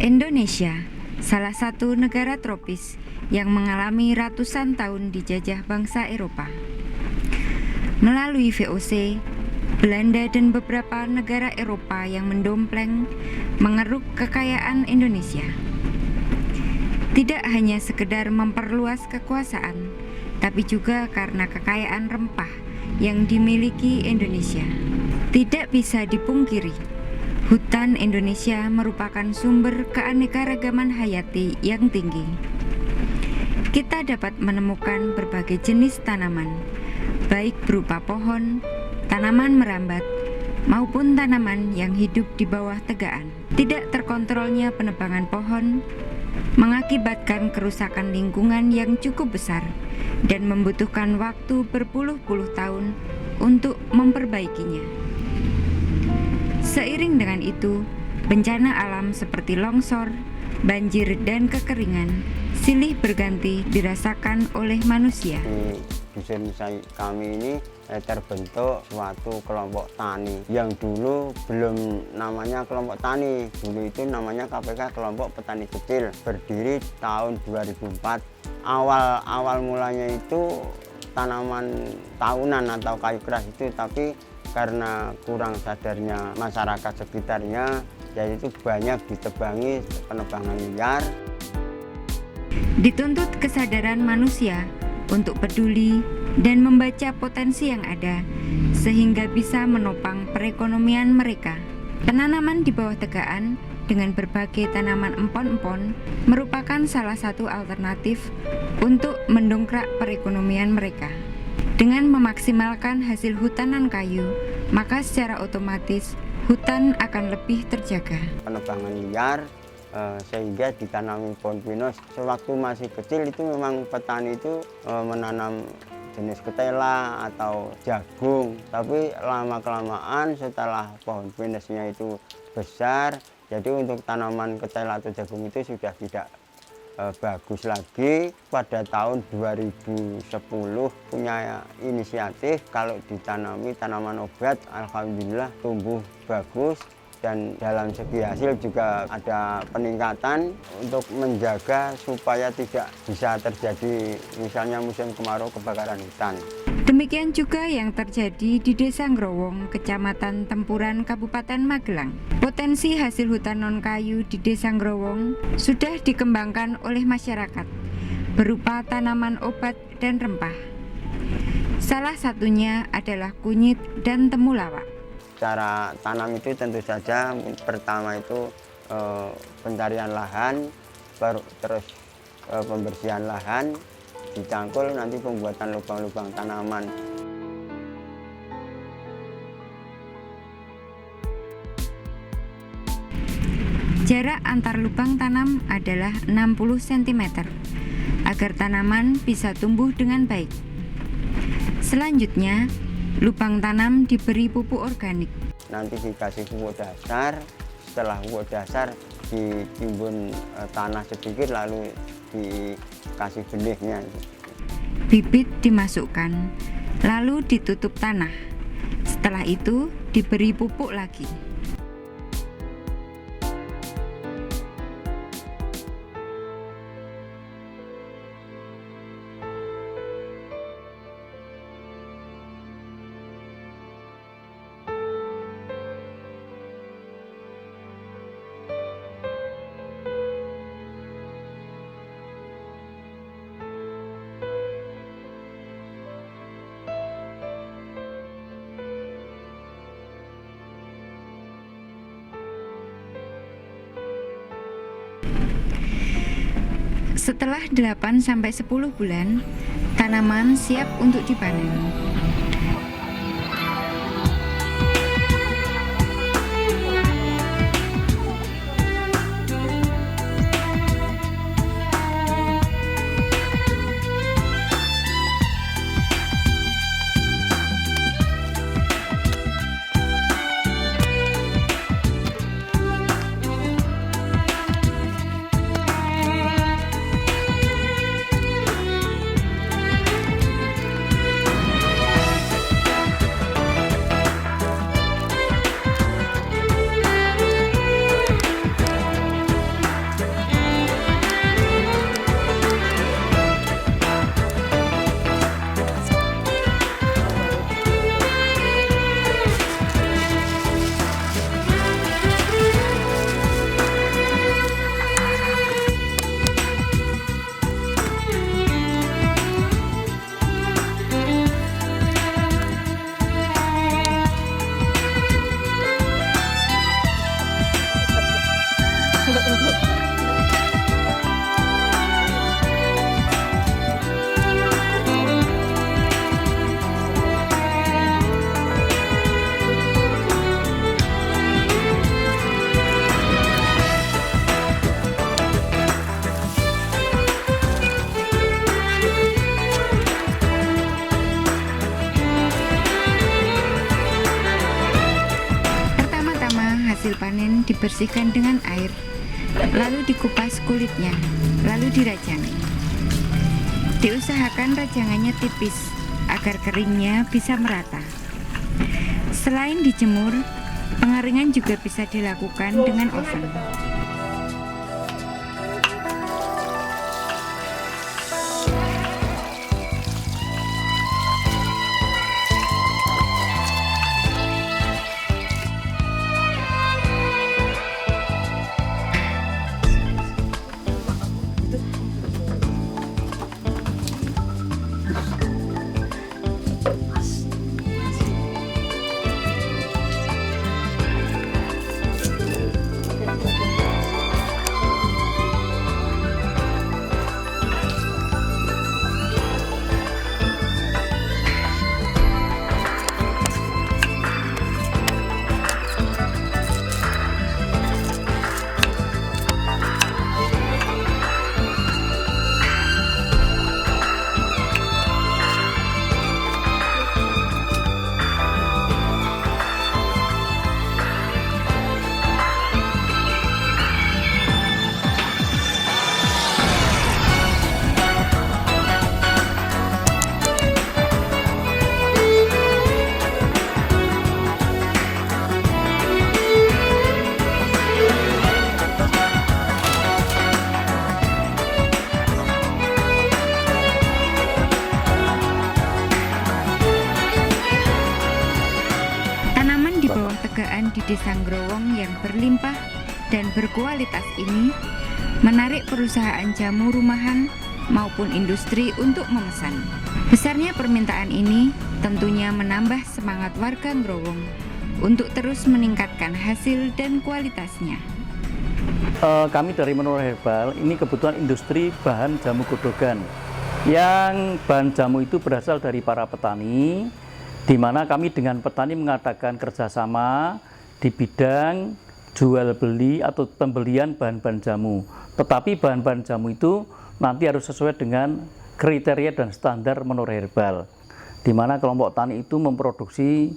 Indonesia, salah satu negara tropis yang mengalami ratusan tahun dijajah bangsa Eropa. Melalui VOC, Belanda dan beberapa negara Eropa yang mendompleng mengeruk kekayaan Indonesia. Tidak hanya sekedar memperluas kekuasaan, tapi juga karena kekayaan rempah yang dimiliki Indonesia. Tidak bisa dipungkiri, hutan Indonesia merupakan sumber keanekaragaman hayati yang tinggi. Kita dapat menemukan berbagai jenis tanaman, baik berupa pohon, tanaman merambat, maupun tanaman yang hidup di bawah tegaan. Tidak terkontrolnya penebangan pohon mengakibatkan kerusakan lingkungan yang cukup besar dan membutuhkan waktu berpuluh-puluh tahun untuk memperbaikinya. Seiring dengan itu, bencana alam seperti longsor, banjir, dan kekeringan silih berganti dirasakan oleh manusia. Di dusun kami ini terbentuk suatu kelompok tani yang dulu belum namanya kelompok tani, dulu itu namanya KPK Kelompok Petani Kecil, berdiri tahun 2004. Awal mulanya itu tanaman tahunan atau kayu keras itu, tapi karena kurang sadarnya masyarakat sekitarnya, yaitu banyak ditebangi penebangan liar. Dituntut kesadaran manusia untuk peduli dan membaca potensi yang ada sehingga bisa menopang perekonomian mereka. Penanaman di bawah tegaan dengan berbagai tanaman empon-empon merupakan salah satu alternatif untuk mendongkrak perekonomian mereka. Dengan memaksimalkan hasil hutanan kayu, maka secara otomatis hutan akan lebih terjaga. Penebangan liar sehingga ditanami pohon pinus. Sewaktu masih kecil itu memang petani itu menanam jenis ketela atau jagung, tapi lama-kelamaan setelah pohon pinusnya itu besar, jadi untuk tanaman ketela atau jagung itu sudah tidak bagus lagi. Pada tahun 2010 punya inisiatif kalau ditanami tanaman obat, alhamdulillah tumbuh bagus. Dan dalam segi hasil juga ada peningkatan untuk menjaga supaya tidak bisa terjadi misalnya musim kemarau kebakaran hutan. Demikian juga yang terjadi di Desa Ngrowong, Kecamatan Tempuran, Kabupaten Magelang. Potensi hasil hutan non-kayu di Desa Ngrowong sudah dikembangkan oleh masyarakat berupa tanaman obat dan rempah. Salah satunya adalah kunyit dan temulawak. Cara tanam itu tentu saja pertama itu pencarian lahan, terus pembersihan lahan, dicangkul, nanti pembuatan lubang-lubang tanaman. Jarak antar lubang tanam adalah 60 cm agar tanaman bisa tumbuh dengan baik. Selanjutnya, lubang tanam diberi pupuk organik. Nanti dikasih pupuk dasar, setelah pupuk dasar ditimbun tanah sedikit lalu dikasih benihnya. Bibit dimasukkan, lalu ditutup tanah. Setelah itu diberi pupuk lagi. Setelah 8-10 bulan, tanaman siap untuk dipanen. dibersihkan dengan air, lalu dikupas kulitnya, lalu dirajang. Diusahakan rajangannya tipis agar keringnya bisa merata. Selain dijemur, pengeringan juga bisa dilakukan dengan oven. Di Desa Growong yang berlimpah dan berkualitas ini menarik perusahaan jamu rumahan maupun industri untuk memesan. Besarnya permintaan ini tentunya menambah semangat warga Growong untuk terus meningkatkan hasil dan kualitasnya. Kami dari Menora Herbal ini kebutuhan industri bahan jamu godhogan, yang bahan jamu itu berasal dari para petani, di mana kami dengan petani mengadakan kerjasama di bidang jual beli atau pembelian bahan-bahan jamu. Tetapi bahan-bahan jamu itu nanti harus sesuai dengan kriteria dan standar Menora Herbal, di mana kelompok tani itu memproduksi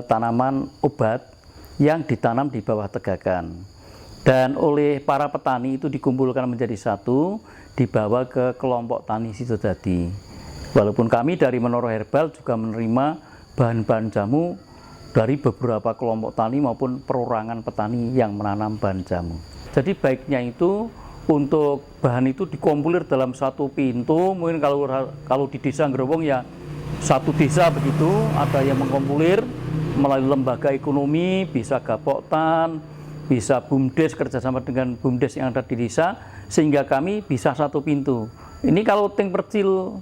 tanaman obat yang ditanam di bawah tegakan, dan oleh para petani itu dikumpulkan menjadi satu, dibawa ke kelompok tani situ tadi. Walaupun kami dari Menora Herbal juga menerima bahan-bahan jamu dari beberapa kelompok tani maupun perorangan petani yang menanam bahan jamu. Jadi baiknya itu untuk bahan itu dikompilir dalam satu pintu. Mungkin kalau di Desa Growong ya satu desa begitu, ada yang mengkompilir melalui lembaga ekonomi, bisa Gapoktan, bisa BUMDes, kerjasama dengan BUMDes yang ada di desa, sehingga kami bisa satu pintu. Ini kalau ting percil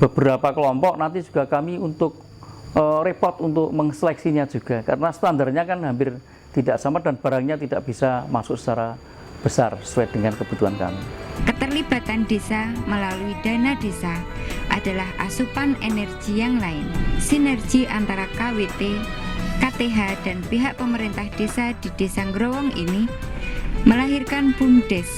beberapa kelompok, nanti juga kami untuk repot untuk mengseleksinya juga, karena standarnya kan hampir tidak sama dan barangnya tidak bisa masuk secara besar sesuai dengan kebutuhan kami. Keterlibatan desa melalui dana desa adalah asupan energi yang lain. Sinergi antara KWT, KTH, dan pihak pemerintah desa di Desa Growong ini melahirkan BUMDes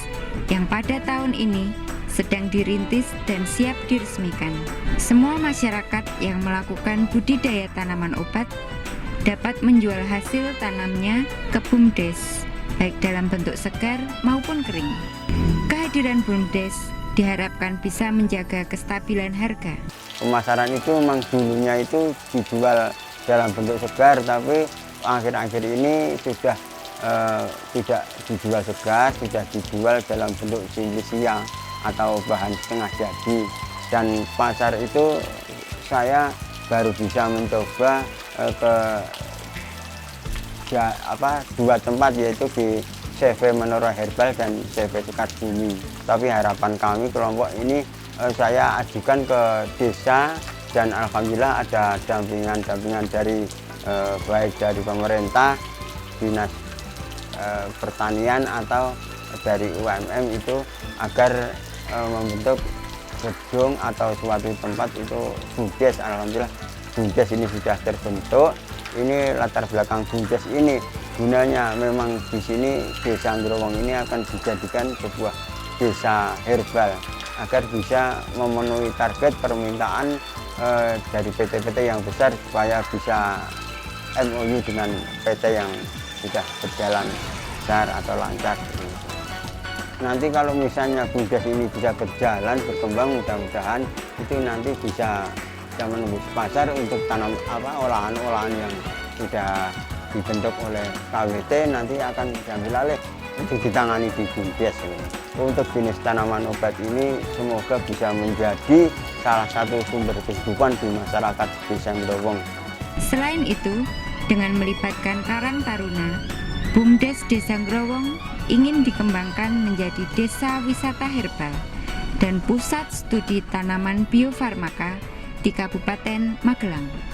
yang pada tahun ini sedang dirintis dan siap diresmikan. Semua masyarakat yang melakukan budidaya tanaman obat dapat menjual hasil tanamnya ke BUMDes, baik dalam bentuk segar maupun kering. Kehadiran BUMDes diharapkan bisa menjaga kestabilan harga. Pemasaran itu memang dulunya itu dijual dalam bentuk segar, tapi akhir-akhir ini sudah tidak dijual segar, sudah dijual dalam bentuk silisia atau bahan setengah jadi. Dan pasar itu saya baru bisa mencoba ke dua tempat, yaitu di CV Menora Herbal dan CV Sukabumi. Tapi harapan kami kelompok ini saya ajukan ke desa, dan alhamdulillah ada dampingan dari baik dari pemerintah, dinas pertanian atau dari UMM itu, agar membentuk gedung atau suatu tempat itu BUMDes. Alhamdulillah BUMDes ini sudah terbentuk. Ini latar belakang BUMDes ini gunanya memang di sini Desa Growong ini akan dijadikan sebuah desa herbal, agar bisa memenuhi target permintaan dari PT-PT yang besar, supaya bisa MOU dengan PT yang sudah berjalan besar atau lancar. Nanti kalau misalnya BUMDes ini bisa berjalan, berkembang, mudah-mudahan itu nanti bisa menembus pasar untuk tanam olahan-olahan yang sudah dibentuk oleh KWT nanti akan diambil alih untuk ditangani di BUMDes. Untuk jenis tanaman obat ini semoga bisa menjadi salah satu sumber kehidupan di masyarakat Desa Ngrowong. Selain itu, dengan melibatkan Karang Taruna, BUMDes Desa Ngrowong ingin dikembangkan menjadi desa wisata herbal dan pusat studi tanaman biofarmaka di Kabupaten Magelang.